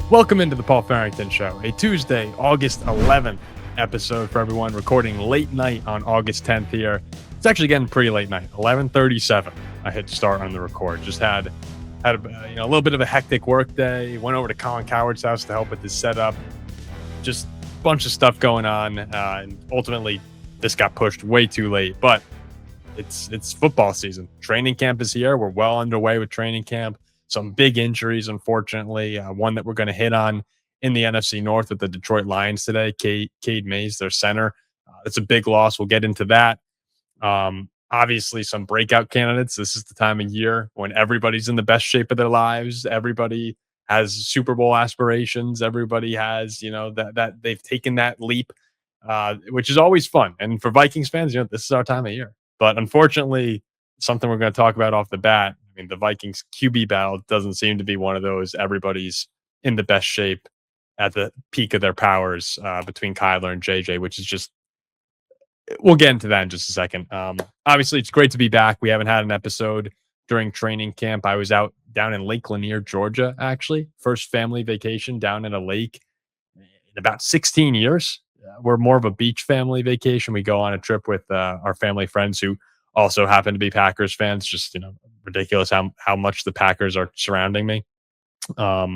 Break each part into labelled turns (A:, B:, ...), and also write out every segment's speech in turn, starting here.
A: Welcome into the Paul Farrington Show, a Tuesday, August 11th episode for everyone, recording late night on August 10th here. It's actually getting pretty late night, 11:37. I hit start on the record. Just had a little bit of a hectic work day. Went over to Colin Coward's house to help with his setup. Just a bunch of stuff going on, and ultimately this got pushed way too late. But it's football season. Training camp is here. We're well underway with training camp. Some big injuries, unfortunately. One that we're going to hit on in the NFC North with the Detroit Lions today. Cade Mays, their center. It's a big loss. We'll get into that. Obviously, some breakout candidates. This is the time of year when everybody's in the best shape of their lives. Everybody has Super Bowl aspirations. Everybody has, that they've taken that leap, which is always fun. And for Vikings fans, this is our time of year. But unfortunately, something we're going to talk about off the bat. I mean, the Vikings QB battle doesn't seem to be one of those everybody's in the best shape at the peak of their powers between Kyler and JJ, which is just, we'll get into that in just a second. Obviously, it's great to be back. We haven't had an episode during training camp. I was out down in Lake Lanier, Georgia, actually. First family vacation down in a lake in about 16 years. We're more of a beach family vacation. We go on a trip with our family friends who also happen to be Packers fans. Just, ridiculous how much the Packers are surrounding me. But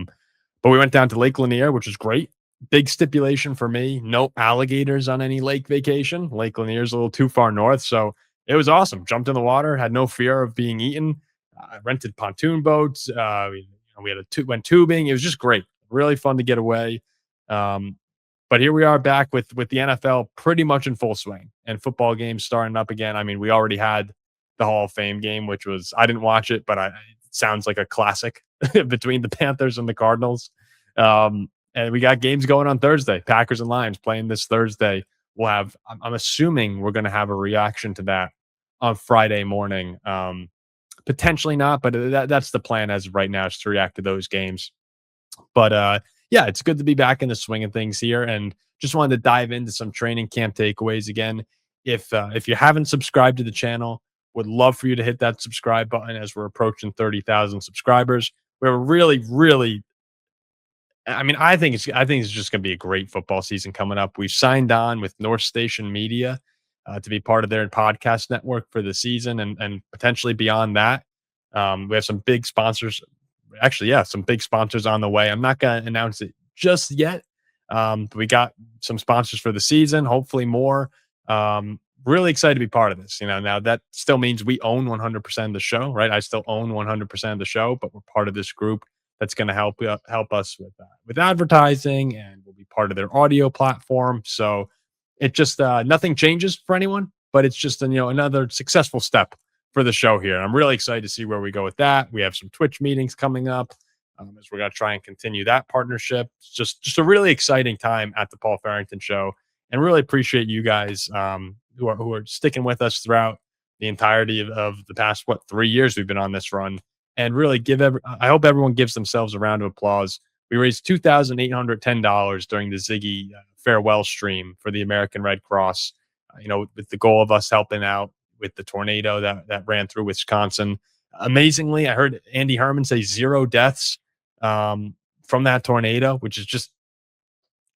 A: we went down to Lake Lanier, which was great. Big stipulation for me: no alligators on any lake vacation. Lake Lanier is a little too far north, so it was awesome. Jumped in the water, had no fear of being eaten. Rented pontoon boats. We had went tubing. It was just great. Really fun to get away. But here we are back with the NFL pretty much in full swing and football games starting up again. I mean, we already had the Hall of Fame game, which was, I didn't watch it, but it sounds like a classic between the Panthers and the Cardinals. And we got games going on Thursday. Packers and Lions playing this Thursday. We'll have, I'm assuming we're going to have a reaction to that on Friday morning. Potentially not, but that's the plan as of right now, is to react to those games. But yeah, it's good to be back in the swing of things here, and just wanted to dive into some training camp takeaways again. If you haven't subscribed to the channel, would love for you to hit that subscribe button as we're approaching 30,000 subscribers. We're really, I think it's just going to be a great football season coming up. We've signed on with North Station Media to be part of their podcast network for the season and potentially beyond that. We have some big sponsors. Actually, yeah, some big sponsors on the way. I'm not going to announce it just yet. But we got some sponsors for the season, hopefully more. Really excited to be part of this. Now that still means we own 100% of the show, right? I still own 100% of the show, but we're part of this group that's going to help us with advertising, and we'll be part of their audio platform. So it just nothing changes for anyone, but it's just another successful step for the show here. I'm really excited to see where we go with that. We have some Twitch meetings coming up as we're going to try and continue that partnership. It's just a really exciting time at the Paul Farrington Show, and really appreciate you guys who are sticking with us throughout the entirety of the past 3 years we've been on this run. And really I hope everyone gives themselves a round of applause. We raised $2,810 during the Ziggy farewell stream for the American Red Cross. With the goal of us helping out with the tornado that ran through Wisconsin. Amazingly, I heard Andy Herman say 0 deaths from that tornado, which is just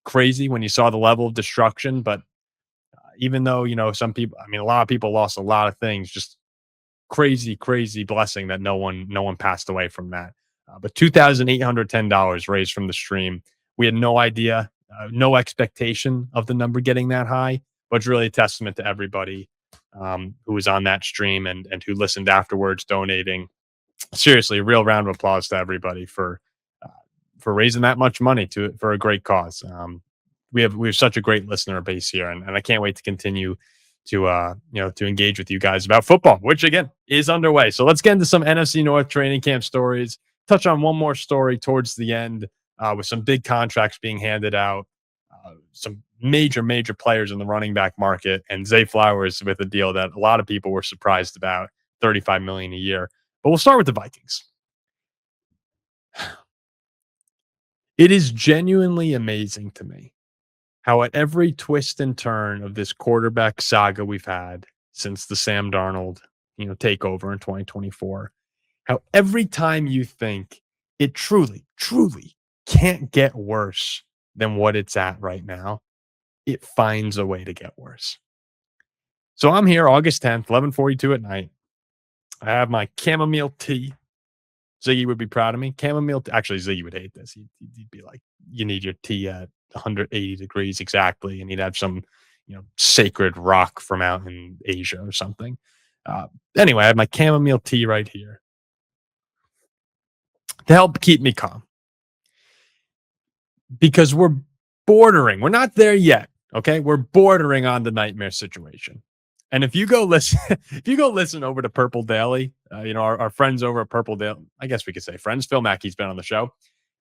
A: crazy when you saw the level of destruction. But even though, some people, a lot of people lost a lot of things, just crazy blessing that no one passed away from that. But $2,810 raised from the stream. We had no idea, no expectation of the number getting that high, but it's really a testament to everybody who was on that stream and who listened afterwards, donating. Seriously, a real round of applause to everybody for raising that much money for a great cause. We have such a great listener base here, and I can't wait to continue to engage with you guys about football, which again is underway. So let's get into some NFC North training camp stories. Touch on one more story towards the end with some big contracts being handed out, some major players in the running back market, and Zay Flowers with a deal that a lot of people were surprised about, $35 million a year. But we'll start with the Vikings. It is genuinely amazing to me how at every twist and turn of this quarterback saga we've had since the Sam Darnold, takeover in 2024, how every time you think it truly can't get worse than what it's at right now. It finds a way to get worse. So I'm here August 10th, 11:42 at night. I have my chamomile tea. Ziggy would be proud of me. Chamomile tea. Actually, Ziggy would hate this. He'd be like, "You need your tea at 180 degrees exactly," and he'd have some, sacred rock from out in Asia or something. Anyway, I have my chamomile tea right here to help keep me calm because we're not there yet. Okay, we're bordering on the nightmare situation. And if you go listen, if you go listen over to Purple Daily, our friends over at Purple Daily, I guess we could say friends. Phil Mackey's been on the show.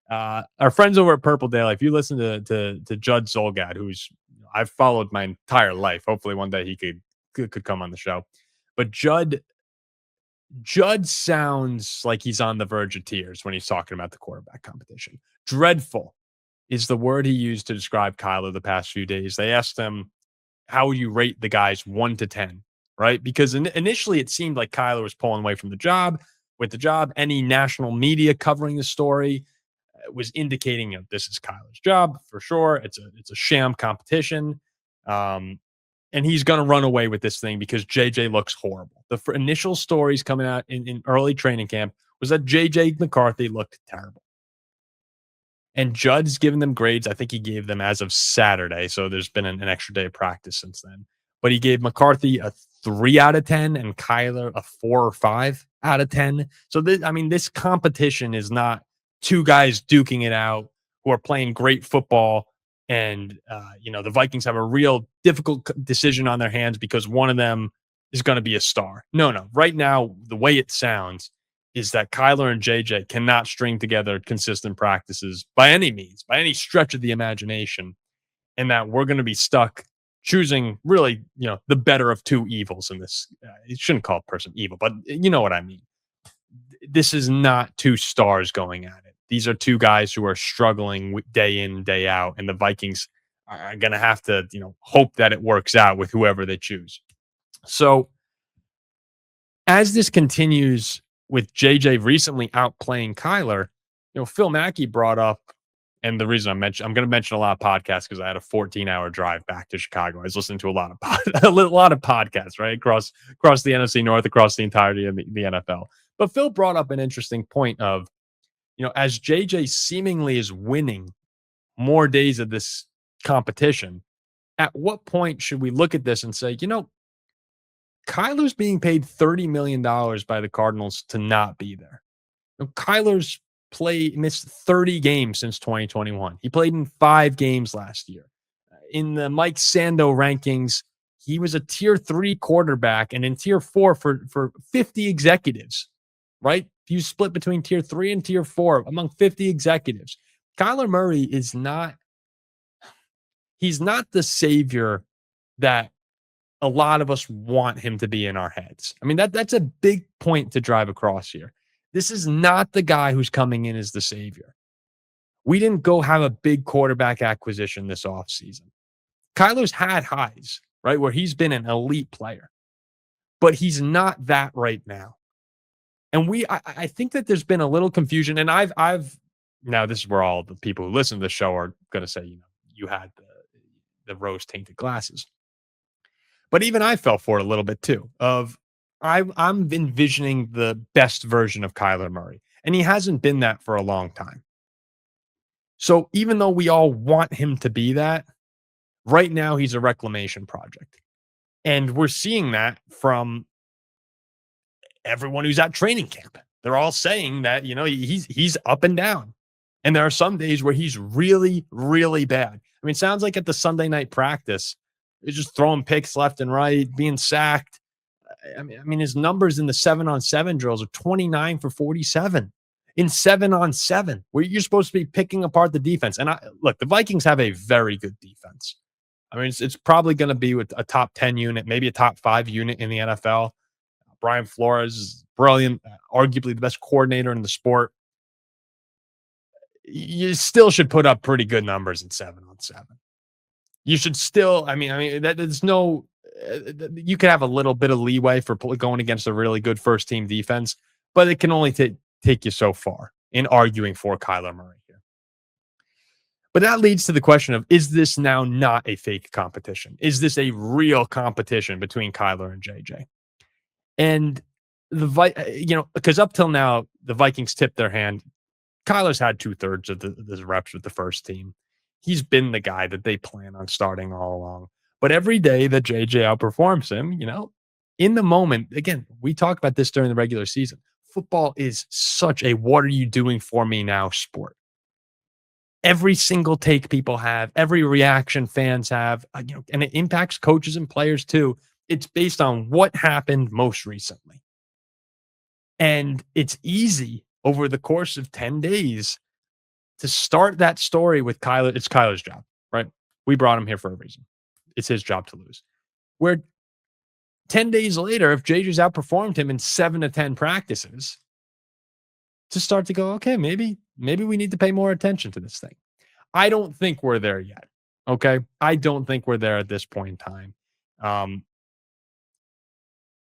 A: Our friends over at Purple Daily. If you listen to Judd Zolgad, who's I've followed my entire life. Hopefully one day he could come on the show. But Judd sounds like he's on the verge of tears when he's talking about the quarterback competition. Dreadful is the word he used to describe Kyler the past few days. They asked him, how would you rate the guys 1 to 10, right? Because initially it seemed like Kyler was pulling away from the job. With the job, any national media covering the story was indicating this is Kyler's job for sure. It's a sham competition. And he's going to run away with this thing because JJ looks horrible. The initial stories coming out in early training camp was that JJ McCarthy looked terrible. And Judd's given them grades. I think he gave them as of Saturday. So there's been an extra day of practice since then. But he gave McCarthy a 3 out of 10 and Kyler a 4 or 5 out of 10. So this competition is not two guys duking it out who are playing great football. And, the Vikings have a real difficult decision on their hands because one of them is going to be a star. No. Right now, the way it sounds is that Kyler and JJ cannot string together consistent practices by any means, by any stretch of the imagination, and that we're going to be stuck choosing really, the better of two evils in this. You shouldn't call a person evil, but you know what I mean. This is not two stars going at it. These are two guys who are struggling day in, day out, and the Vikings are going to have to, hope that it works out with whoever they choose. So as this continues with JJ recently outplaying Kyler, Phil Mackey brought up, and the reason I'm going to mention a lot of podcasts because I had a 14-hour drive back to Chicago. I was listening to a lot of podcasts, right, across the NFC North, across the entirety of the NFL. But Phil brought up an interesting point of, as JJ seemingly is winning more days of this competition, at what point should we look at this and say, Kyler's being paid $30 million by the Cardinals to not be there. Kyler's missed 30 games since 2021. He played in 5 games last year. In the Mike Sando rankings, he was a tier 3 quarterback and in tier 4 for 50 executives, right? You split between tier 3 and tier 4 among 50 executives. Kyler Murray is he's not the savior that a lot of us want him to be in our heads. I mean, that's a big point to drive across here. This is not the guy who's coming in as the savior. We didn't go have a big quarterback acquisition this offseason. Kyler's had highs, right, where he's been an elite player, but he's not that right now. And I think that there's been a little confusion, and I've now this is where all the people who listen to the show are going to say, you had the rose-tainted glasses. But even I fell for it a little bit too. I'm envisioning the best version of Kyler Murray, and he hasn't been that for a long time. So even though we all want him to be that, right now he's a reclamation project. And we're seeing that from everyone who's at training camp. They're all saying that, he's up and down. And there are some days where he's really, really bad. I mean, it sounds like at the Sunday night practice, he's just throwing picks left and right, being sacked. I mean, his numbers in the 7-on-7 drills are 29 for 47 in 7-on-7, where you're supposed to be picking apart the defense. And look, the Vikings have a very good defense. I mean, it's probably going to be with a top 10 unit, maybe a top 5 unit in the NFL. Brian Flores is brilliant, arguably the best coordinator in the sport. You still should put up pretty good numbers in 7-on-7. You should still, there's no, you could have a little bit of leeway for going against a really good first team defense, but it can only take you so far in arguing for Kyler Murray here. But that leads to the question of, is this now not a fake competition? Is this a real competition between Kyler and JJ? And because up till now, the Vikings tipped their hand. Kyler's had 2/3 of the reps with the first team. He's been the guy that they plan on starting all along. But every day that JJ outperforms him, in the moment, again, we talked about this during the regular season. Football is such a what are you doing for me now sport. Every single take people have, every reaction fans have, and it impacts coaches and players too. It's based on what happened most recently. And it's easy over the course of 10 days to start that story with Kyler. It's Kyler's job, right? We brought him here for a reason. It's his job to lose. Where 10 days later, if JJ's outperformed him in 7 to 10 practices, to start to go, okay, maybe we need to pay more attention to this thing. I don't think we're there yet. Okay. I don't think we're there at this point in time.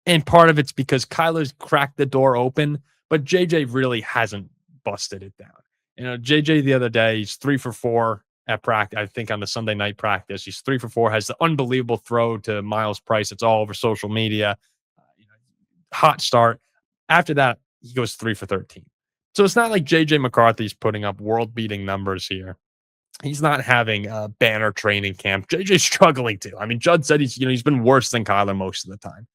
A: And part of it's because Kyler's cracked the door open, but JJ really hasn't busted it down. JJ the other day, he's 3 for 4 at practice. I think on the Sunday night practice, he's 3 for 4, has the unbelievable throw to Miles Price. It's all over social media. Hot start. After that, he goes 3 for 13. So it's not like JJ McCarthy's putting up world-beating numbers here. He's not having a banner training camp. JJ's struggling too. I mean, Judd said he's been worse than Kyler most of the time.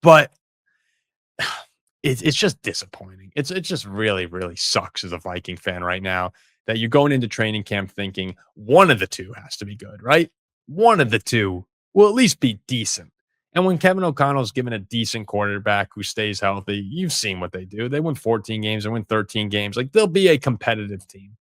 A: But it's just disappointing. It's just really, really sucks as a Viking fan right now that you're going into training camp thinking one of the two has to be good, right? One of the two will at least be decent. And when Kevin O'Connell's given a decent quarterback who stays healthy, you've seen what they do. They win 14 games, they win 13 games. Like, they'll be a competitive team.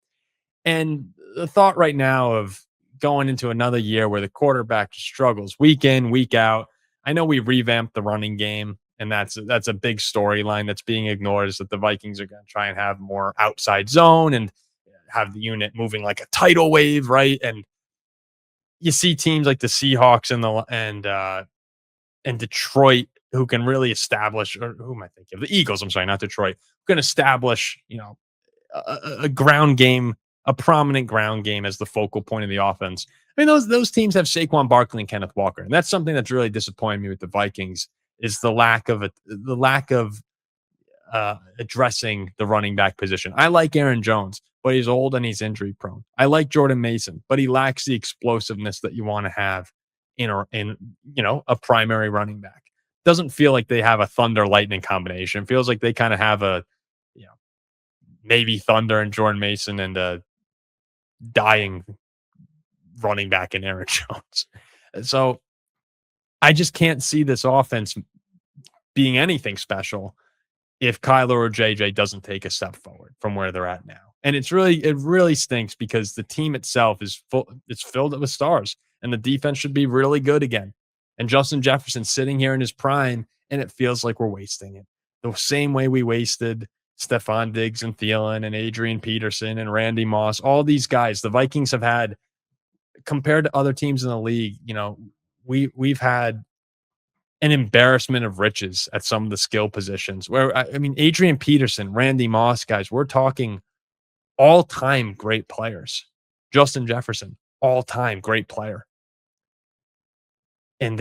A: And the thought right now of going into another year where the quarterback struggles week in, week out. I know we revamped the running game, and that's a big storyline that's being ignored, is that the Vikings are going to try and have more outside zone and have the unit moving like a tidal wave, right? And you see teams like the Seahawks and Detroit who can really establish, or who am I thinking of? The Eagles, I'm sorry, not Detroit, who can establish, a ground game, a prominent ground game as the focal point of the offense. I mean, those teams have Saquon Barkley and Kenneth Walker, and that's something that's really disappointed me with the Vikings, is the lack of addressing the running back position. I like Aaron Jones, but he's old and he's injury prone. I like Jordan Mason, but he lacks the explosiveness that you want to have in a primary running back. Doesn't feel like they have a thunder lightning combination. It feels like they kind of have a maybe Thunder and Jordan Mason and a dying running back in Aaron Jones. So I just can't see this offense being anything special if Kyler or JJ doesn't take a step forward from where they're at now. And it really stinks because the team itself it's filled with stars, and the defense should be really good again. And Justin Jefferson sitting here in his prime, and it feels like we're wasting it. The same way we wasted Stephon Diggs and Thielen and Adrian Peterson and Randy Moss, all these guys the Vikings have had, compared to other teams in the league, we've had an embarrassment of riches at some of the skill positions where, I mean, Adrian Peterson, Randy Moss, guys, we're talking all-time great players. Justin Jefferson, all-time great player. And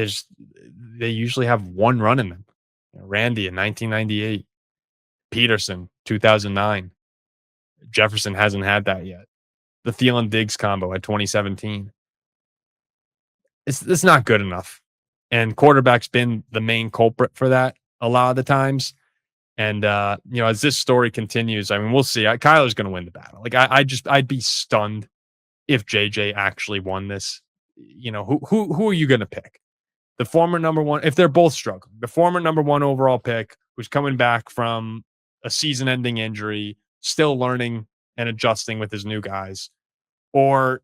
A: they usually have one run in them. Randy in 1998, Peterson, 2009. Jefferson hasn't had that yet. The Thielen Diggs combo at 2017. It's not good enough. And quarterback's been the main culprit for that a lot of the times. And, as this story continues, I mean, we'll see. Kyler's going to win the battle. Like, I'd be stunned if JJ actually won this. Who are you going to pick? The former number one, if they're both struggling, the former number one overall pick who's coming back from a season-ending injury, still learning and adjusting with his new guys, or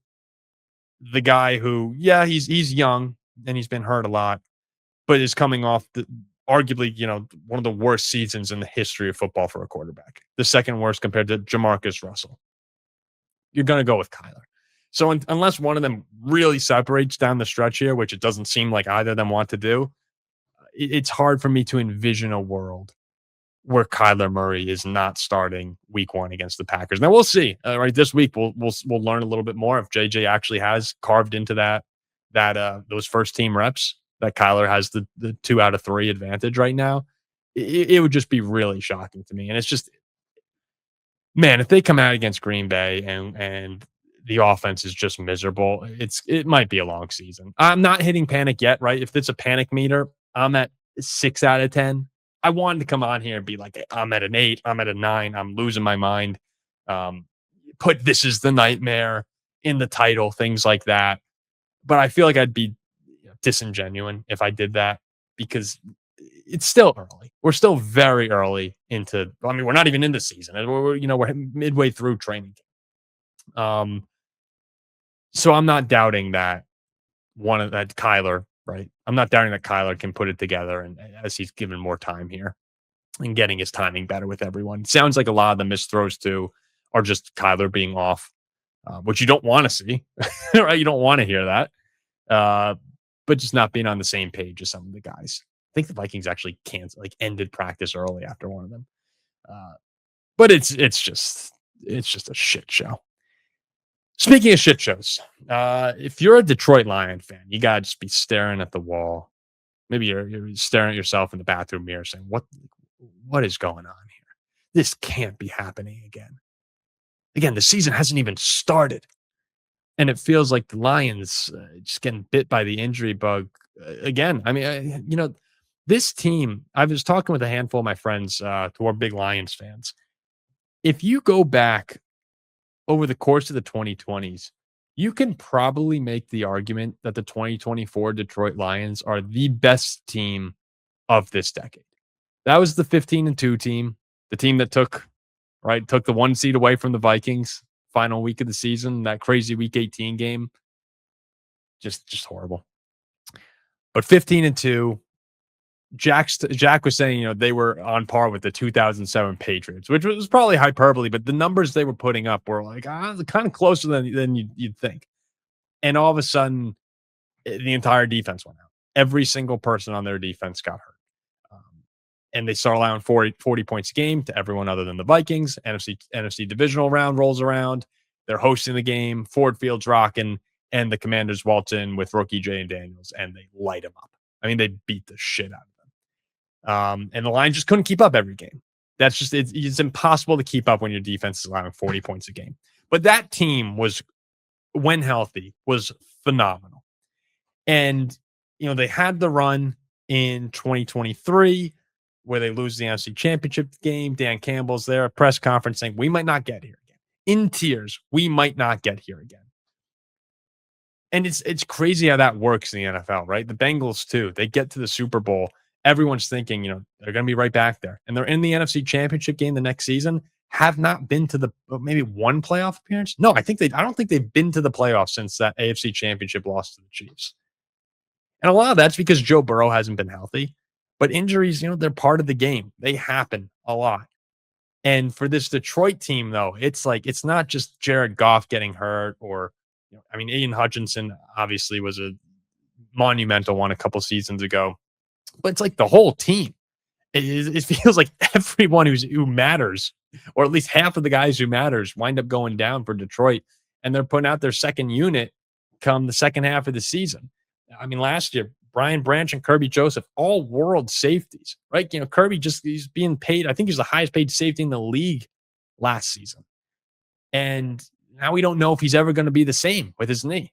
A: the guy who, he's young and he's been hurt a lot, but is coming off arguably, one of the worst seasons in the history of football for a quarterback, the second worst compared to Jamarcus Russell. You're going to go with Kyler. So unless one of them really separates down the stretch here, which it doesn't seem like either of them want to do, it's hard for me to envision a world where Kyler Murray is not starting week 1 against the Packers. Now we'll see. Right, this week we'll learn a little bit more if JJ actually has carved into that those first team reps, that Kyler has the 2 out of 3 advantage right now. It would just be really shocking to me. And it's just, man, if they come out against Green Bay and the offense is just miserable, it might be a long season. I'm not hitting panic yet, right? If it's a panic meter, I'm at 6 out of 10. I wanted to come on here and be like, I'm at an 8, I'm at a 9, I'm losing my mind. Put "This Is the Nightmare" in the title, things like that. But I feel like I'd be disingenuous if I did that, because it's still early. We're still very early into, I mean, we're not even in the season. We're midway through training camp. So I'm not doubting that that Kyler, right? I'm not doubting that Kyler can put it together, and as he's given more time here and getting his timing better with everyone. Sounds like a lot of the missed throws too are just Kyler being off, which you don't want to see, right? You don't want to hear that, but just not being on the same page as some of the guys. I think the Vikings actually ended practice early after one of them, but it's just a shit show. Speaking of shit shows, if you're a Detroit Lion fan, you gotta just be staring at the wall. Maybe you're staring at yourself in the bathroom mirror, saying, "What is going on here? This can't be happening again." Again, the season hasn't even started, and it feels like the Lions just getting bit by the injury bug again. I mean, this team. I was talking with a handful of my friends who are big Lions fans. If you go back over the course of the 2020s, you can probably make the argument that the 2024 Detroit Lions are the best team of this decade. That was the 15-2 team, the team that took the 1 seed away from the Vikings final week of the season, that crazy week 18 game. Just horrible. But 15-2, Jack was saying, they were on par with the 2007 Patriots, which was probably hyperbole, but the numbers they were putting up were like kind of closer than you'd think. And all of a sudden, the entire defense went out. Every single person on their defense got hurt. And they start allowing 40 points a game to everyone other than the Vikings. NFC divisional round rolls around. They're hosting the game. Ford Field's rocking, and the Commanders waltz in with rookie Jay Daniels, and they light them up. I mean, they beat the shit out of them. And the Lions just couldn't keep up every game. That's just, it's impossible to keep up when your defense is allowing 40 points a game. But that team was, when healthy, was phenomenal. And, they had the run in 2023 where they lose the NFC Championship game. Dan Campbell's there, a press conference saying, we might not get here again. In tears, we might not get here again. And it's crazy how that works in the NFL, right? The Bengals, too. They get to the Super Bowl. Everyone's thinking, they're going to be right back there. And they're in the NFC Championship game the next season, have not been to maybe one playoff appearance. No, I don't think they've been to the playoffs since that AFC Championship loss to the Chiefs. And a lot of that's because Joe Burrow hasn't been healthy. But injuries, they're part of the game. They happen a lot. And for this Detroit team, though, it's not just Jared Goff getting hurt or, Aiden Hutchinson obviously was a monumental one a couple seasons ago. But it's like the whole team. It feels like everyone who matters, or at least half of the guys who matters, wind up going down for Detroit. And they're putting out their second unit come the second half of the season. I mean, last year, Brian Branch and Kirby Joseph, all world safeties, right? Kirby he's being paid. I think he's the highest paid safety in the league last season. And now we don't know if he's ever going to be the same with his knee.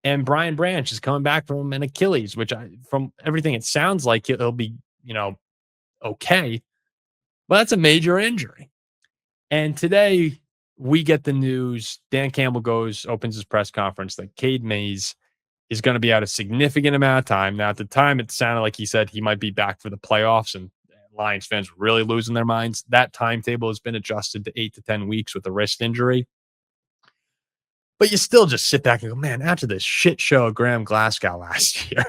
A: And Brian Branch is coming back from an Achilles, which from everything it sounds like he'll be, okay. But that's a major injury. And today we get the news. Dan Campbell opens his press conference that Cade Mays is going to be out a significant amount of time. Now, at the time, it sounded like he said he might be back for the playoffs, and Lions fans were really losing their minds. That timetable has been adjusted to 8 to 10 weeks with a wrist injury. But you still just sit back and go, man, after this shit show of Graham Glasgow last year,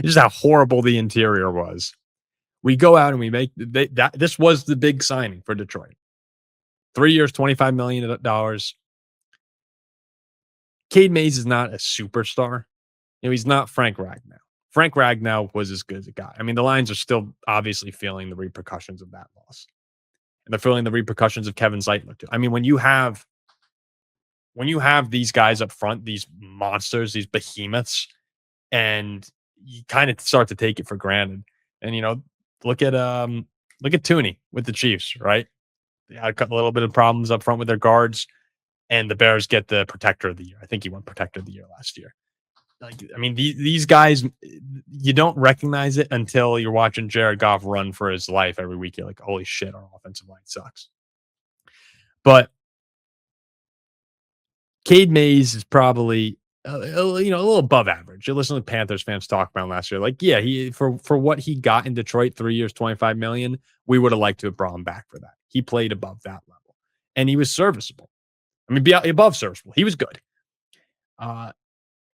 A: just how horrible the interior was. We go out and we make this was the big signing for Detroit. 3 years, $25 million. Cade Mays is not a superstar. He's not Frank Ragnow. Frank Ragnow was as good as it got. I mean, the Lions are still obviously feeling the repercussions of that loss. And they're feeling the repercussions of Kevin Zeitler too. I mean, when you have these guys up front, these monsters, these behemoths, and you kind of start to take it for granted. And look at Tooney with the Chiefs, right? They had a little bit of problems up front with their guards, and the Bears get the protector of the year. I think he won protector of the year last year. Like, I mean, these guys, you don't recognize it until you're watching Jared Goff run for his life every week. You're like, holy shit, our offensive line sucks. But Cade Mays is probably a little above average. You listen to Panthers fans talk about him last year. Like, yeah, he for what he got in Detroit, 3 years, $25 million, we would have liked to have brought him back for that. He played above that level, and he was serviceable. I mean, above serviceable. He was good.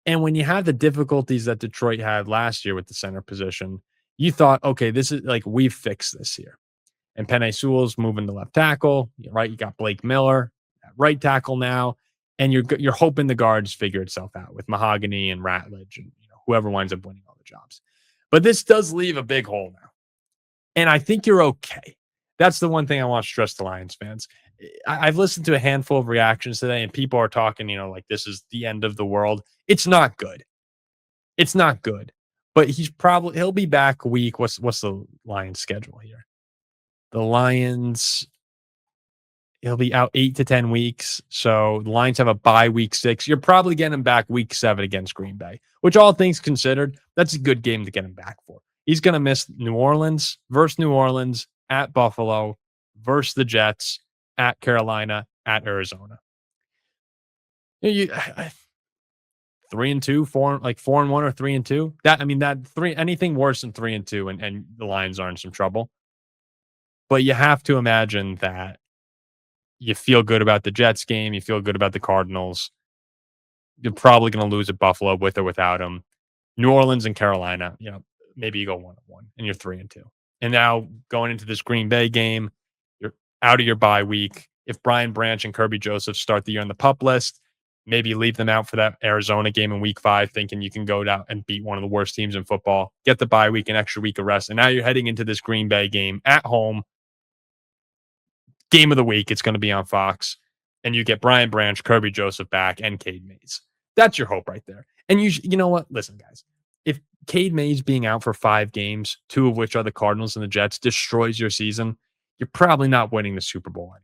A: And when you have the difficulties that Detroit had last year with the center position, you thought, okay, this is like, we've fixed this here. And Penei Sewell's moving to left tackle, right? You got Blake Miller at right tackle now, and you're hoping the guards figure itself out with Mahogany and Ratledge and whoever winds up winning all the jobs. But this does leave a big hole now, and I think you're okay. That's the one thing I want to stress to Lions fans. I've listened to a handful of reactions today, and people are talking, like this is the end of the world. It's not good. It's not good. But he'll be back week. What's the Lions schedule here? The Lions, he'll be out 8 to 10 weeks. So the Lions have a bye week 6. You're probably getting him back week 7 against Green Bay, which all things considered, that's a good game to get him back for. He's going to miss New Orleans versus New Orleans, at Buffalo versus the Jets, at Carolina, at Arizona. 3-2, 4-1 or 3-2. Anything worse than 3-2 and the Lions are in some trouble. But you have to imagine that you feel good about the Jets game. You feel good about the Cardinals. You're probably going to lose at Buffalo with or without them. New Orleans and Carolina, maybe you go 1-1 and you're 3-2. And now going into this Green Bay game, you're out of your bye week. If Brian Branch and Kirby Joseph start the year on the PUP list, maybe leave them out for that Arizona game in week 5, thinking you can go down and beat one of the worst teams in football, get the bye week, an extra week of rest. And now you're heading into this Green Bay game at home. Game of the week. It's going to be on Fox. And you get Brian Branch, Kirby Joseph back, and Cade Mays. That's your hope right there. And you know what? Listen, guys. If Cade Mays being out for 5 games, 2 of which are the Cardinals and the Jets, destroys your season, you're probably not winning the Super Bowl anyway.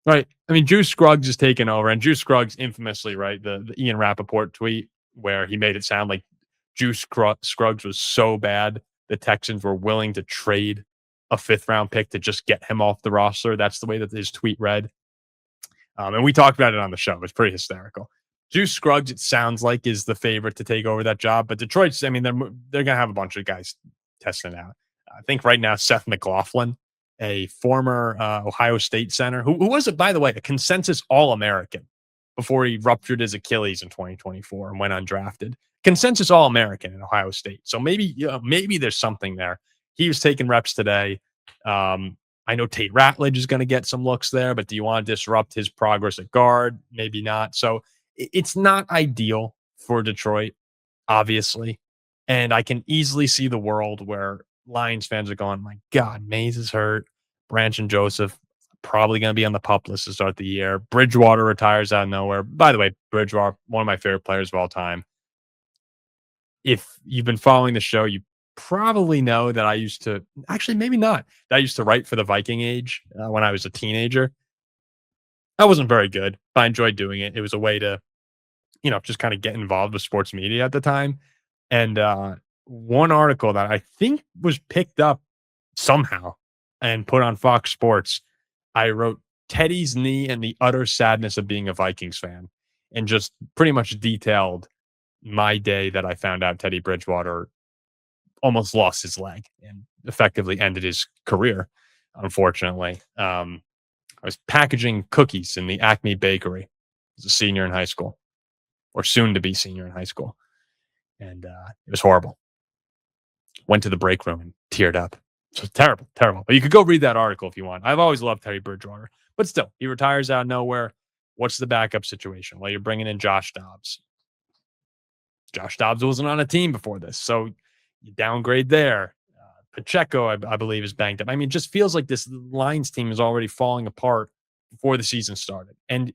A: Right? I mean, Juice Scruggs is taking over, and Juice Scruggs infamously, right, the Ian Rappaport tweet where he made it sound like Juice Scruggs was so bad the Texans were willing to trade a 5th-round pick to just get him off the roster. That's the way that his tweet read. And we talked about it on the show. It was pretty hysterical. Juice Scruggs, it sounds like, is the favorite to take over that job. But Detroit's, they're going to have a bunch of guys testing it out. I think right now, Seth McLaughlin, a former Ohio State center, who was, by the way, a consensus All-American before he ruptured his Achilles in 2024 and went undrafted. Consensus All-American in Ohio State. So maybe there's something there. He was taking reps today. I know Tate Ratledge is going to get some looks there, but do you want to disrupt his progress at guard? Maybe not. So it's not ideal for Detroit, obviously. And I can easily see the world where Lions fans are going, my God, Mays is hurt. Branch and Joseph probably going to be on the PUP list to start the year. Bridgewater retires out of nowhere. By the way, Bridgewater, one of my favorite players of all time. If you've been following the show, you probably know that I used to, actually maybe not, that I used to write for the Viking Age when I was a teenager. I wasn't very good, but I enjoyed doing it. It was a way to, just kind of get involved with sports media at the time. And one article that I think was picked up somehow and put on Fox Sports, I wrote Teddy's knee and the utter sadness of being a Vikings fan, and just pretty much detailed my day that I found out Teddy Bridgewater almost lost his leg and effectively ended his career, unfortunately. I was packaging cookies in the Acme Bakery as a senior in high school, or soon to be senior in high school. And it was horrible. Went to the break room and teared up. So terrible. But you could go read that article if you want. I've always loved Teddy Bridgewater. But still, he retires out of nowhere. What's the backup situation? Well, you're bringing in Josh Dobbs. Josh Dobbs wasn't on a team before this, so you downgrade there. Pacheco, I believe, is banged up. I mean, it just feels like this Lions team is already falling apart before the season started, and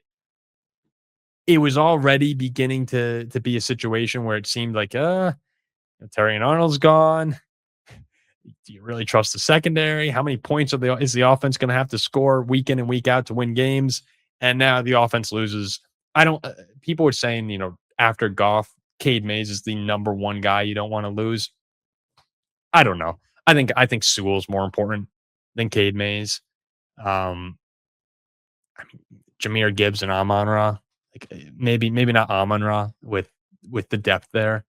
A: it was already beginning to be a situation where it seemed like, Terry and Arnold's gone. Do you really trust the secondary? How many points is the offense going to have to score week in and week out to win games? And now the offense loses. I don't. People were saying, after Goff, Cade Mays is the number one guy you don't want to lose. I don't know. I think Sewell's more important than Cade Mays. Um, I mean, Jahmyr Gibbs and Amon-Ra, maybe not Amon-Ra with the depth there,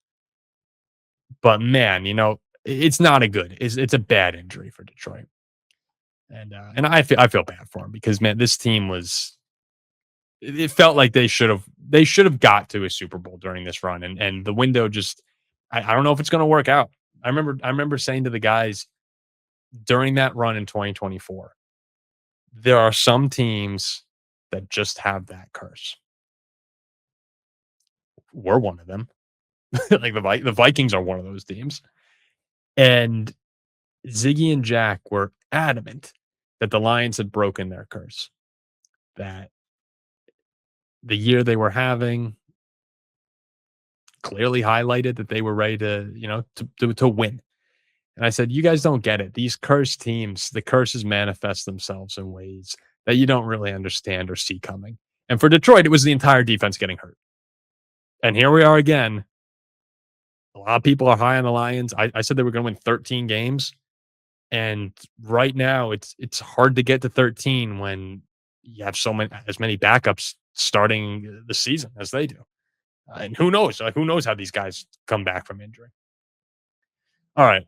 A: but man, it's not a good. It's a bad injury for Detroit, and I feel bad for him because man, this team was. It felt like they should have got to a Super Bowl during this run, and the window just. I don't know if it's going to work out. I remember saying to the guys during that run in 2024, there are some teams that just have that curse. We're one of them. Like the Vikings are one of those teams. And Ziggy and Jack were adamant that the Lions had broken their curse. That the year they were having clearly highlighted that they were ready to win. And I said, you guys don't get it. These cursed teams, the curses manifest themselves in ways that you don't really understand or see coming. And for Detroit, it was the entire defense getting hurt. And here we are again. A lot of people are high on the Lions. I said they were going to win 13 games. And right now, it's hard to get to 13 when you have as many backups starting the season as they do. And who knows? Who knows how these guys come back from injury? All right.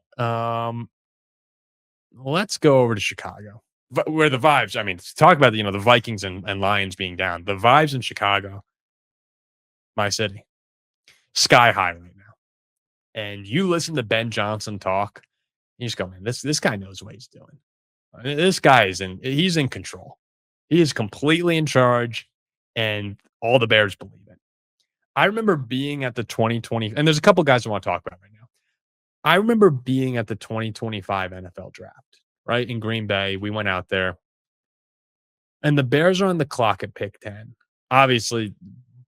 A: Let's go over to Chicago, where the vibes. I mean, talk about the Vikings and Lions being down. The vibes in Chicago, my city, sky high right now. And you listen to Ben Johnson talk, you just go, man, this guy knows what he's doing. This guy he's in control. He is completely in charge, and all the Bears believe it. I remember being at the 2020, and there's a couple guys I want to talk about right now. I remember being at the 2025 NFL draft, right, in Green Bay. We went out there, and the Bears are on the clock at pick 10. Obviously,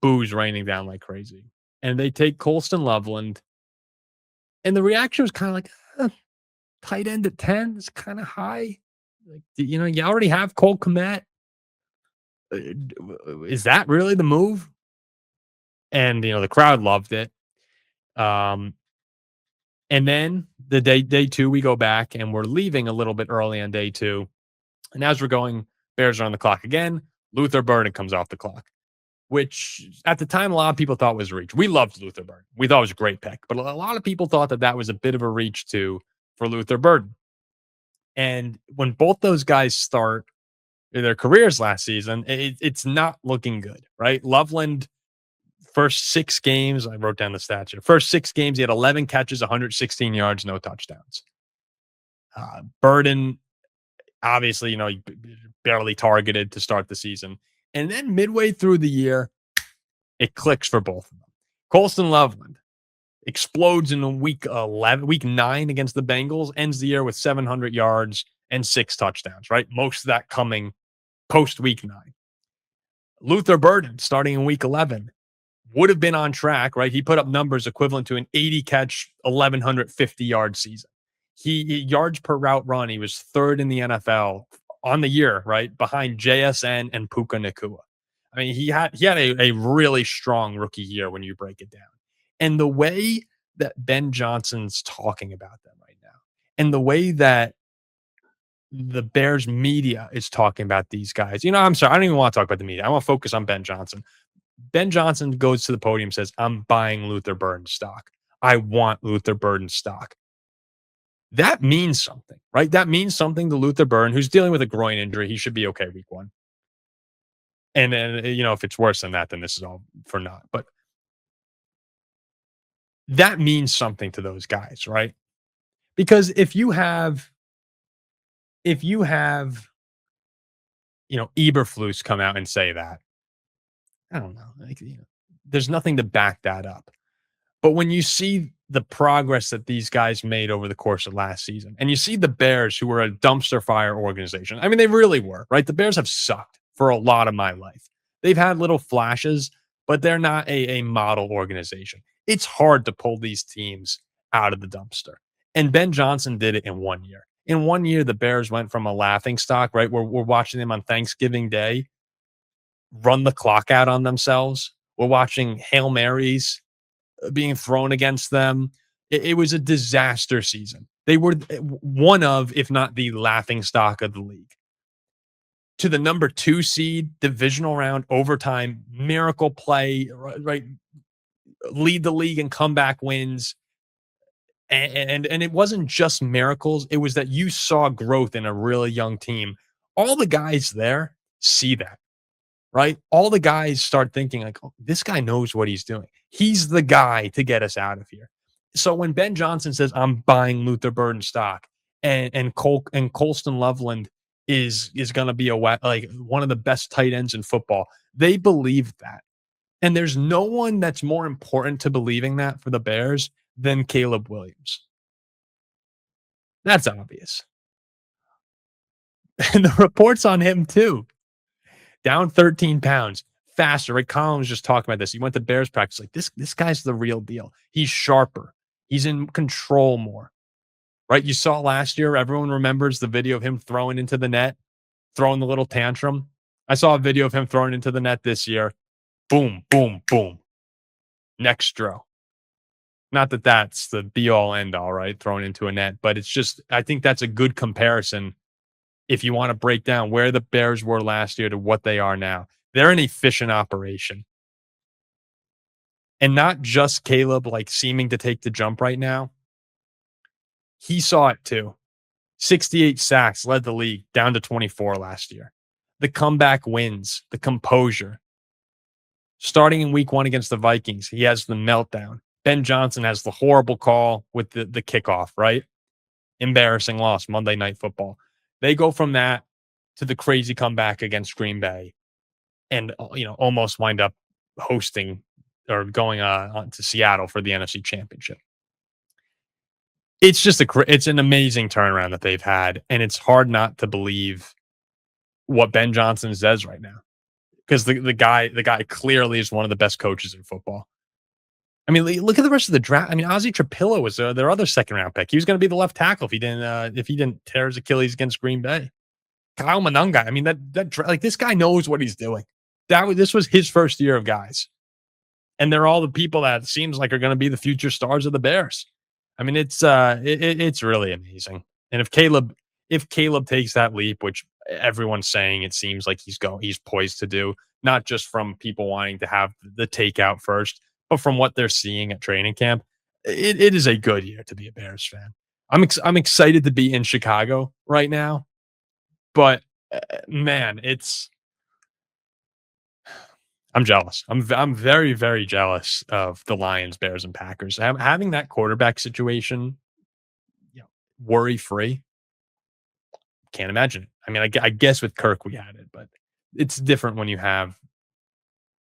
A: booze raining down like crazy. And they take Colston Loveland, and the reaction was kind of like, tight end at 10 is kind of high. Like, you already have Cole Kmet. Is that really the move? And, the crowd loved it. And then the day two, we go back and we're leaving a little bit early on day two. And as we're going, Bears are on the clock again. Luther Burden comes off the clock, which at the time, a lot of people thought was a reach. We loved Luther Burden. We thought it was a great pick, but a lot of people thought that was a bit of a reach for Luther Burden. And when both those guys start their careers last season, it's not looking good, right? Loveland, first 6 games, I wrote down the stats here. First 6 games, he had 11 catches, 116 yards, no touchdowns. Burden, obviously, barely targeted to start the season. And then midway through the year, it clicks for both of them. Colston Loveland explodes in week 9 against the Bengals, ends the year with 700 yards and 6 touchdowns, right? Most of that coming post week 9. Luther Burden, starting in week 11, would have been on track, right? He put up numbers equivalent to an 80 catch, 1,150 yard season. He yards per route run, he was 3rd in the NFL on the year, right? Behind JSN and Puka Nacua. I mean, he had a really strong rookie year when you break it down. And the way that Ben Johnson's talking about them right now, and the way that the Bears media is talking about these guys, I'm sorry, I don't even want to talk about the media. I want to focus on Ben Johnson. Ben Johnson goes to the podium and says, I'm buying Luther Burden stock. I want Luther Burden stock. That means something, right? That means something to Luther Burden, who's dealing with a groin injury. He should be okay week 1. And then, if it's worse than that, then this is all for naught. But that means something to those guys, right? Because if you have, Eberflus come out and say that, I don't know, there's nothing to back that up. But when you see the progress that these guys made over the course of last season, and you see the Bears, who were a dumpster fire organization, I mean, they really were, right? The Bears have sucked for a lot of my life. They've had little flashes, but they're not a model organization. It's hard to pull these teams out of the dumpster. And Ben Johnson did it in 1 year. In 1 year, the Bears went from a laughing stock, right? We're watching them on Thanksgiving Day run the clock out on themselves. We're watching Hail Marys being thrown against them. It was a disaster season. They were one of, if not the laughing stock of the league. To the number 2 seed, divisional round, overtime, miracle play, right? Lead the league in comeback wins. And it wasn't just miracles. It was that you saw growth in a really young team. All the guys there see that, right? All the guys start thinking like, oh, this guy knows what he's doing. He's the guy to get us out of here. So when Ben Johnson says, I'm buying Luther Burden stock, and Colston Loveland is going to be like one of the best tight ends in football, they believe that. And there's no one that's more important to believing that for the Bears than Caleb Williams. That's obvious. And the reports on him too. Down 13 pounds, faster, right? Colin was just talking about this. He went to Bears practice. Like, this guy's the real deal. He's sharper. He's in control more, right? You saw last year, everyone remembers the video of him throwing into the net, throwing the little tantrum. I saw a video of him throwing into the net this year. Boom, boom, boom. Next throw. Not that that's the be-all, end-all, right? Thrown into a net. But it's just, I think that's a good comparison if you want to break down where the Bears were last year to what they are now. They're an efficient operation. And not just Caleb, like, seeming to take the jump right now. He saw it too. 68 sacks, led the league, down to 24 last year. The comeback wins, the composure. Starting in week 1 against the Vikings, he has the meltdown. Ben Johnson has the horrible call with the kickoff, right? Embarrassing loss, Monday Night Football. They go from that to the crazy comeback against Green Bay and, almost wind up hosting or going on to Seattle for the NFC Championship. It's just it's an amazing turnaround that they've had, and it's hard not to believe what Ben Johnson says right now, because the guy clearly is one of the best coaches in football. I mean, look at the rest of the draft. I mean, Ozzie Trapillo was their other second-round pick. He was going to be the left tackle if he didn't tear his Achilles against Green Bay. Kyle Monunga. I mean, that this guy knows what he's doing. This was his first year of guys, and they're all the people that seems like are going to be the future stars of the Bears. I mean, it's really amazing. And if Caleb takes that leap, which everyone's saying it seems like he's poised to do, not just from people wanting to have the takeout first, but from what they're seeing at training camp, it is a good year to be a Bears fan. I'm excited to be in Chicago right now, but man, I'm jealous. I'm very, very jealous of the Lions, Bears, and Packers. Having that quarterback situation, worry free. Can't imagine it. I mean, I guess with Kirk we had it, but it's different when you have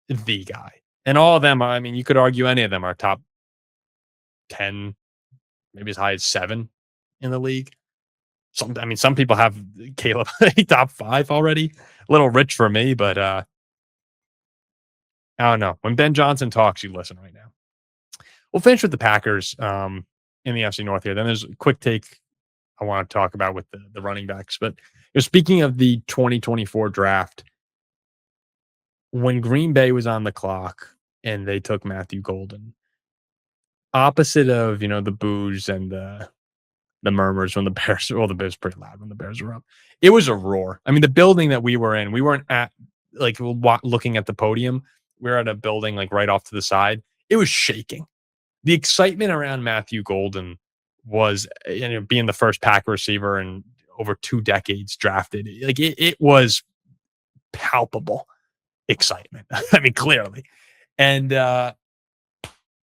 A: the guy. And all of them, I mean, you could argue any of them are top 10, maybe as high as 7 in the league. Some people have Caleb top 5 already. A little rich for me, but I don't know. When Ben Johnson talks, you listen right now. We'll finish with the Packers in the NFC North here. Then there's a quick take I want to talk about with the running backs. But speaking of the 2024 draft, when Green Bay was on the clock and they took Matthew Golden, opposite of, the boos and the murmurs when the Bears, the Bears pretty loud when the Bears were up. It was a roar. I mean, the building that we were in, we weren't at looking at the podium. We were at a building like right off to the side. It was shaking. The excitement around Matthew Golden was, being the first Packer receiver in over 2 decades drafted. Like it was palpable excitement. I mean, clearly. And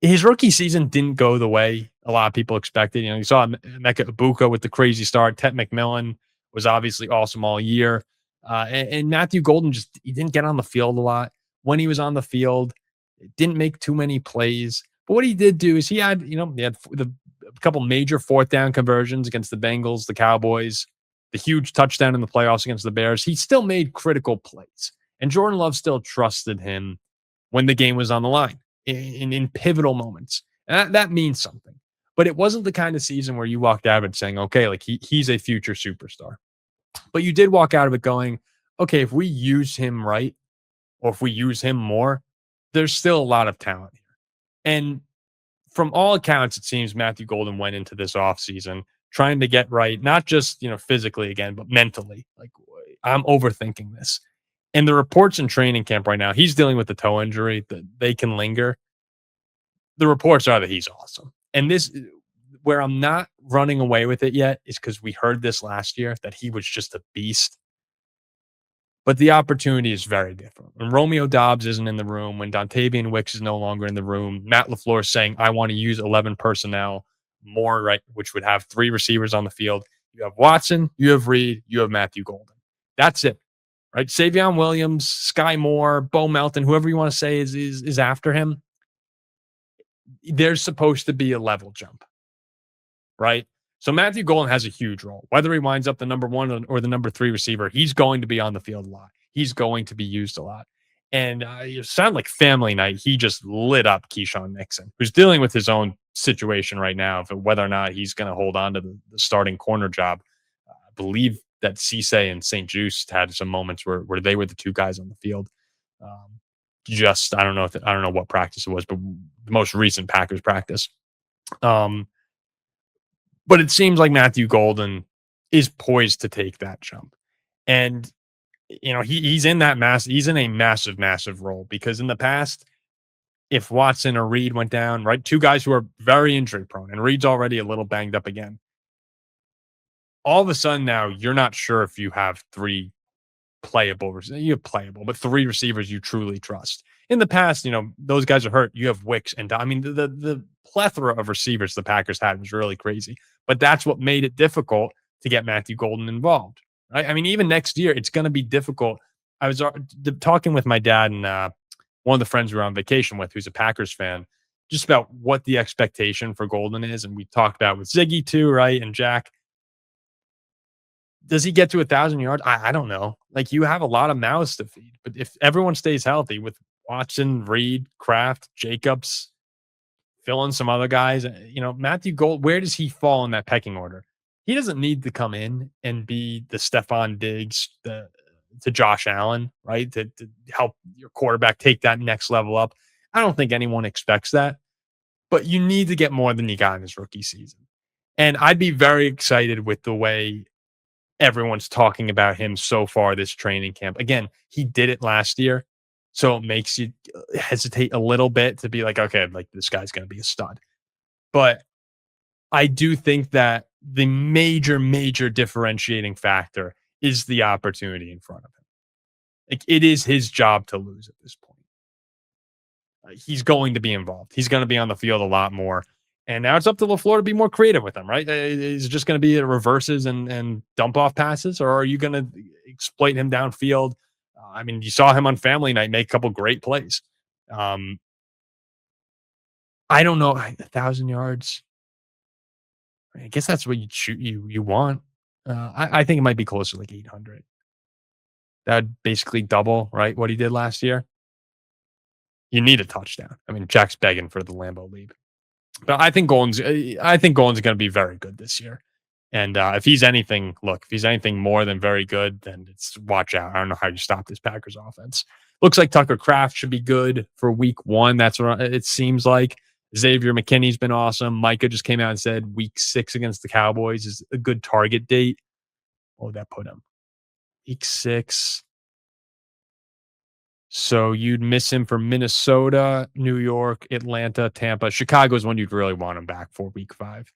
A: his rookie season didn't go the way a lot of people expected. You saw Emeka Ibuka with the crazy start. Ted McMillan was obviously awesome all year. And Matthew Golden he didn't get on the field a lot. When he was on the field, didn't make too many plays. But what he did do is he had a couple major fourth down conversions against the Bengals, the Cowboys, the huge touchdown in the playoffs against the Bears. He still made critical plays. And Jordan Love still trusted him when the game was on the line in pivotal moments. And that means something. But it wasn't the kind of season where you walked out of it saying, okay, like he's a future superstar. But you did walk out of it going, okay, if we use him right, or if we use him more, there's still a lot of talent here. And from all accounts, it seems Matthew Golden went into this offseason trying to get right, not just, physically again, but mentally. Like, I'm overthinking this. And the reports in training camp right now, he's dealing with the toe injury that they can linger. The reports are that he's awesome. And this, where I'm not running away with it yet, is because we heard this last year that he was just a beast. But the opportunity is very different. When Romeo Dobbs isn't in the room, when Dontavian Wicks is no longer in the room, Matt LaFleur is saying, I want to use 11 personnel more, right, which would have 3 receivers on the field. You have Watson, you have Reed, you have Matthew Golden. That's it, right? Savion Williams, Sky Moore, Bo Melton, whoever you want to say is after him. There's supposed to be a level jump, right? So Matthew Golden has a huge role. Whether he winds up the number 1 or the number 3 receiver, he's going to be on the field a lot. He's going to be used a lot. And it sounded like family night. He just lit up Keyshawn Nixon, who's dealing with his own situation right now of whether or not he's going to hold on to the starting corner job. I believe that Cisse and St. Juste had some moments where they were the 2 guys on the field. I don't know what practice it was, but the most recent Packers practice. But it seems like Matthew Golden is poised to take that jump. And, he's in a massive role, because in the past, if Watson or Reed went down, right, 2 guys who are very injury prone, and Reed's already a little banged up again. All of a sudden now, you're not sure if you have 3 but 3 receivers you truly trust. In the past, those guys are hurt. You have Wicks and the plethora of receivers the Packers had was really crazy. But that's what made it difficult to get Matthew Golden involved, right? I mean, even next year, it's going to be difficult. I was talking with my dad and one of the friends we were on vacation with, who's a Packers fan, just about what the expectation for Golden is. And we talked about with Ziggy too, right? And Jack. Does he get to 1,000 yards? I don't know. Like, you have a lot of mouths to feed. But if everyone stays healthy with Watson, Reed, Kraft, Jacobs, fill in some other guys, Matthew Gold, where does he fall in that pecking order? He doesn't need to come in and be the Stephon Diggs to Josh Allen, right? To help your quarterback take that next level up. I don't think anyone expects that. But you need to get more than you got in his rookie season. And I'd be very excited with the way everyone's talking about him so far this training camp. Again, he did it last year, so it makes you hesitate a little bit to be like, okay, like, this guy's going to be a stud. But I do think that the major differentiating factor is the opportunity in front of him. Like, it is his job to lose at this point. He's going to be involved. He's going to be on the field a lot more. And now it's up to LaFleur to be more creative with them, right? Is it just going to be reverses and dump off passes, or are you going to exploit him downfield? You saw him on Family Night make a couple great plays. I don't know, 1,000 yards. I guess that's what you want. I think it might be closer to like 800. That'd basically double, right, what he did last year. You need a touchdown. Jack's begging for the Lambeau leap. But I think Golden's going to be very good this year. And if he's anything more than very good, then it's watch out. I don't know how you stop this Packers offense. Looks like Tucker Kraft should be good for week 1. That's what it seems like. Xavier McKinney's been awesome. Micah just came out and said week 6 against the Cowboys is a good target date. What would that put him? Week 6. So you'd miss him for Minnesota, New York, Atlanta, Tampa. Chicago is when you'd really want him back for week 5.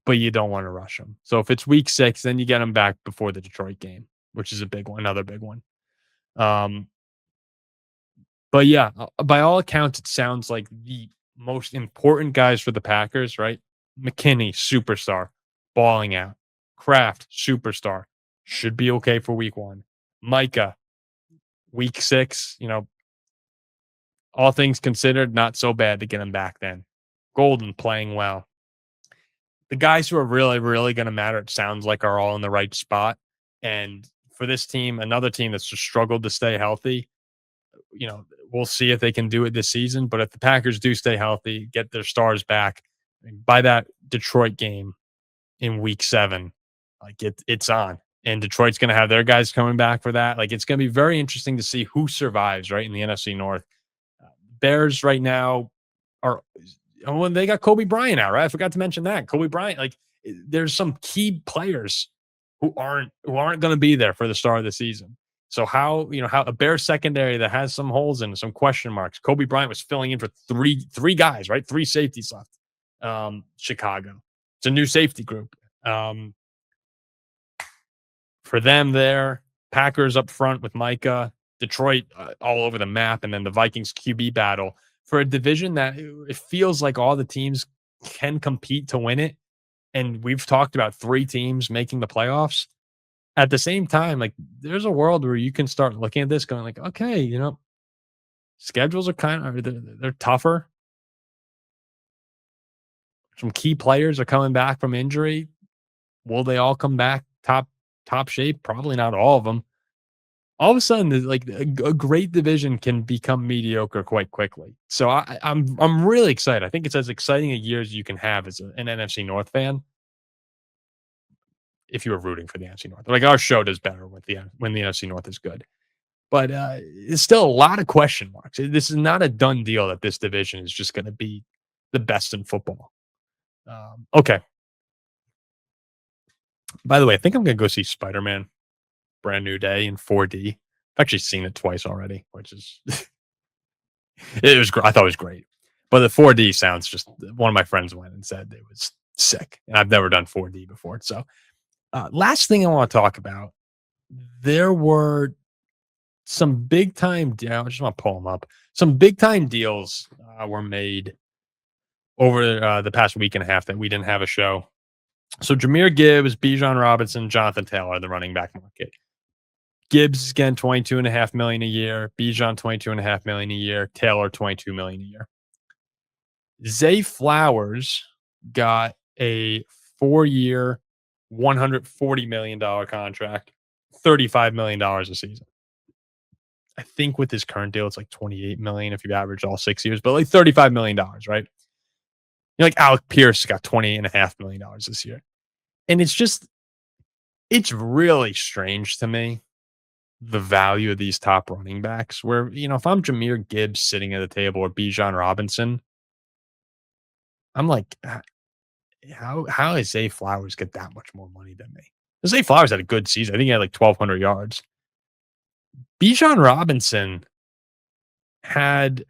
A: But you don't want to rush him. So if it's week 6, then you get him back before the Detroit game, which is another big one. But yeah, by all accounts, it sounds like the most important guys for the Packers, right? McKinney, superstar, balling out. Kraft, superstar, should be okay for week 1. Micah, week 6, All things considered, not so bad to get him back then. Golden playing well. The guys who are really, really going to matter, it sounds like, are all in the right spot. And for this team, another team that's just struggled to stay healthy, we'll see if they can do it this season. But if the Packers do stay healthy, get their stars back by that Detroit game in week 7, like it's on. And Detroit's going to have their guys coming back for that. Like, it's going to be very interesting to see who survives, right, in the NFC North. Bears right now are, when they got Kobe Bryant out, right? I forgot to mention that. Kobe Bryant, like, there's some key players who aren't going to be there for the start of the season. So how a Bears secondary that has some holes in, some question marks. Kobe Bryant was filling in for three guys, right? 3 safeties left. Chicago. It's a new safety group. For them there, Packers up front with Micah, Detroit all over the map, and then the Vikings QB battle for a division that it feels like all the teams can compete to win it. And we've talked about 3 teams making the playoffs. At the same time, like, there's a world where you can start looking at this going like, okay, schedules are they're tougher. Some key players are coming back from injury. Will they all come back top shape? Probably not all of them. All of a sudden, like, a great division can become mediocre quite quickly. So I'm really excited. I think it's as exciting a year as you can have as an NFC North fan. If you were rooting for the NFC North, like, our show does better when the NFC North is good, but it's still a lot of question marks. This is not a done deal that this division is just going to be the best in football. Okay. By the way, I think I'm going to go see Spider-Man Brand New Day in 4D. I've actually seen it twice already, which is it was I thought it was great. But the 4D sounds just, one of my friends went and said it was sick. And I've never done 4D before. So last thing I want to talk about, there were some big time I just want to pull them up. Some big time deals were made over the past week and a half that we didn't have a show. So Jahmyr Gibbs, Bijan Robinson, Jonathan Taylor, the running back market. Gibbs is getting $22.5 million a year. Bijan $22.5 million a year. Taylor $22 million a year. Zay Flowers got a 4-year, $140 million contract, $35 million a season. I think with his current deal, it's like $28 million if you average all 6 years, but like $35 million, right? Like Alec Pierce got $28.5 million this year. And it's really strange to me, the value of these top running backs, where, if I'm Jahmyr Gibbs sitting at the table or Bijan Robinson, I'm like, how is Zay Flowers get that much more money than me? Zay Flowers had a good season. I think he had like 1,200 yards. Bijan Robinson had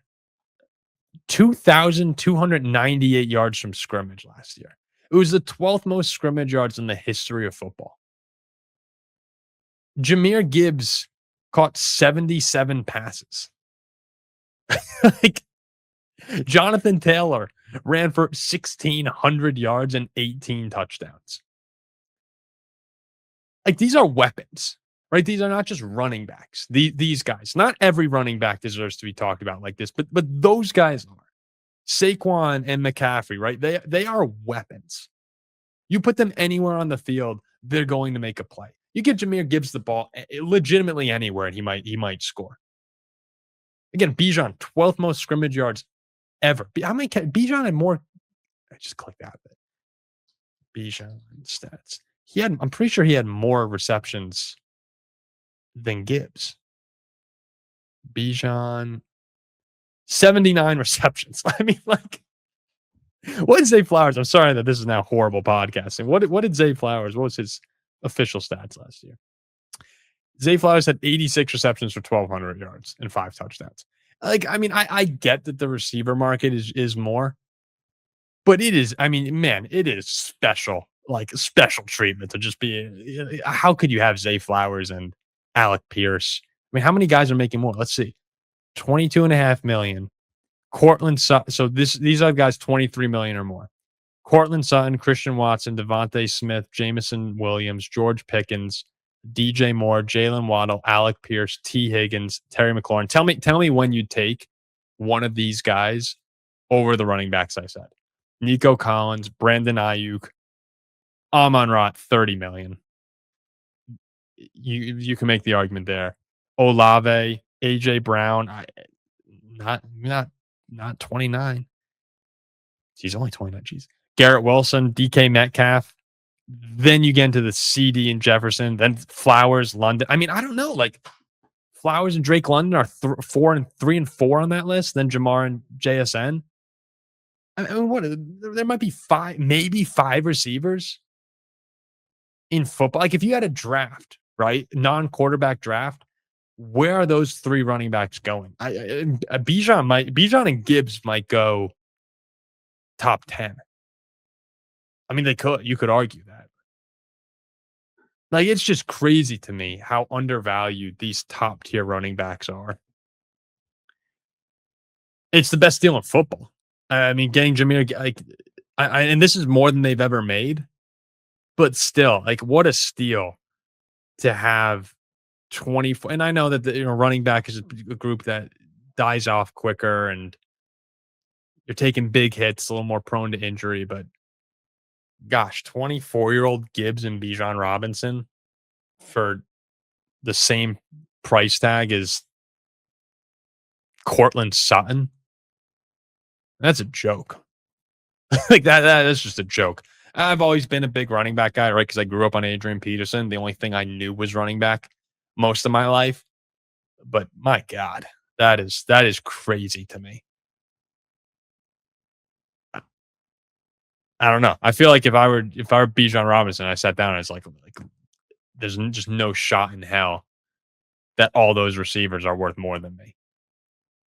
A: 2,298 yards from scrimmage last year. It was the 12th most scrimmage yards in the history of football. Jahmyr Gibbs caught 77 passes. Like, Jonathan Taylor ran for 1,600 yards and 18 touchdowns. Like, these are weapons, right? These are not just running backs. These guys, not every running back deserves to be talked about like this, but those guys are. Saquon and McCaffrey, right? They are weapons. You put them anywhere on the field, they're going to make a play. You give Jahmyr Gibbs the ball legitimately anywhere, and he might score. Again, Bijan, 12th most scrimmage yards ever. How many? Bijan had more. I just clicked out of it. Bijan stats. I'm pretty sure he had more receptions than Gibbs. Bijan, 79 receptions. I mean, like, what did Zay Flowers? I'm sorry that this is now horrible podcasting. What did Zay Flowers? What was his official stats last year? Zay Flowers had 86 receptions for 1,200 yards and 5 touchdowns. Like, I mean, I get that the receiver market is more, but it is, I mean, man, it is special, like special treatment to just be. How could you have Zay Flowers and Alec Pierce? I mean, how many guys are making more? Let's see. 22.5 million. Cortland Sutton. So these are guys 23 million or more. Cortland Sutton, Christian Watson, Devontae Smith, Jameson Williams, George Pickens, DJ Moore, Jalen Waddle, Alec Pierce, T. Higgins, Terry McLaurin. Tell me when you'd take one of these guys over the running backs I said. Nico Collins, Brandon Ayuk, Amon-Ra, 30 million. You can make the argument there. Olave, AJ Brown, not 29. He's only 29. Jeez. Garrett Wilson, DK Metcalf. Then you get into the CD and Jefferson, then Flowers, London. I mean, I don't know. Like Flowers and Drake London are 3 and 4 on that list. Then Jamar and JSN. I mean, what? There might be maybe five receivers in football. Like if you had a draft, right, non-quarterback draft, where are those 3 running backs going? Bijan and Gibbs might go top 10. I mean, you could argue that. Like, it's just crazy to me how undervalued these top tier running backs are. It's the best deal in football. I mean, getting Jameer, like, and this is more than they've ever made, but still, like, what a steal to have 24. And I know that the running back is a group that dies off quicker, and you're taking big hits, a little more prone to injury, but gosh, 24-year-old Gibbs and Bijan Robinson for the same price tag as Cortland Sutton. That's a joke. Like that's just a joke. I've always been a big running back guy, right? Because I grew up on Adrian Peterson. The only thing I knew was running back most of my life. But my God, that is crazy to me. I don't know. I feel like if I were Bijan Robinson, I sat down and it's like there's just no shot in hell that all those receivers are worth more than me.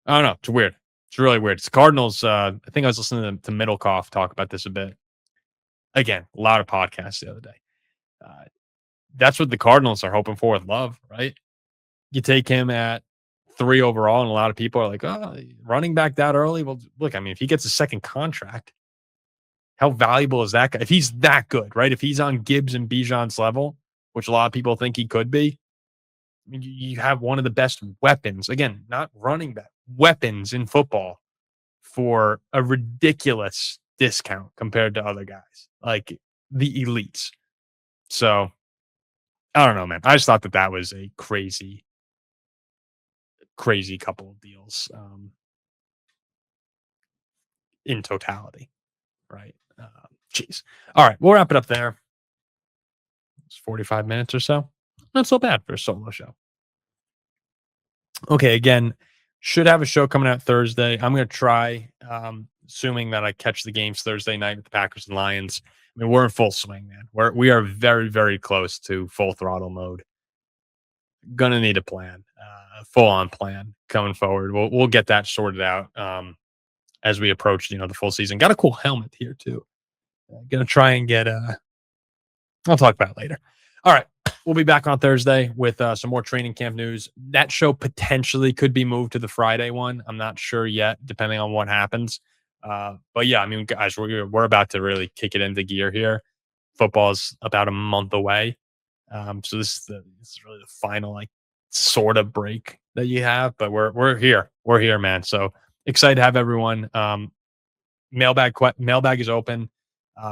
A: I don't know. It's weird. It's really weird. It's Cardinals. I think I was listening to Middlecoff talk about this a bit. Again, a lot of podcasts the other day. That's what the Cardinals are hoping for with Love, right? You take him at 3 overall, and a lot of people are like, "Oh, running back that early." Well, look, I mean, if he gets a second contract, how valuable is that guy? If he's that good, right? If he's on Gibbs and Bijan's level, which a lot of people think he could be, I mean, you have one of the best weapons. Again, not running back, weapons in football for a ridiculous discount compared to other guys, like the elites. So I don't know, man. I just thought that was a crazy couple of deals in totality, right? Jeez. All right, we'll wrap it up there. It's 45 minutes or so. Not so bad for a solo show. Okay, again, should have a show coming out Thursday. I'm going to try, assuming that I catch the games Thursday night with the Packers and Lions. I mean, we're in full swing, man. We are very, very close to full throttle mode. Gonna need a plan, full on plan coming forward. We'll get that sorted out as we approach, the full season. Got a cool helmet here too. Gonna try and get I'll talk about it later. All right. We'll be back on Thursday with some more training camp news. That show potentially could be moved to the Friday one. I'm not sure yet, depending on what happens. But yeah, I mean, guys, we're about to really kick it into gear here. Football's about a month away. So this is really the final, like, sort of break that you have, but we're here. We're here, man. So excited to have everyone. Mailbag is open.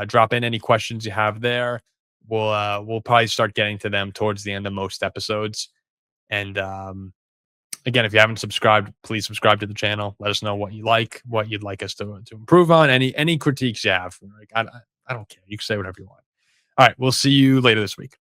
A: Drop in any questions you have there. We'll probably start getting to them towards the end of most episodes. And again, if you haven't subscribed, please subscribe to the channel. Let us know what you like, what you'd like us to improve on. Any critiques you have. Like, I don't care. You can say whatever you want. All right, we'll see you later this week.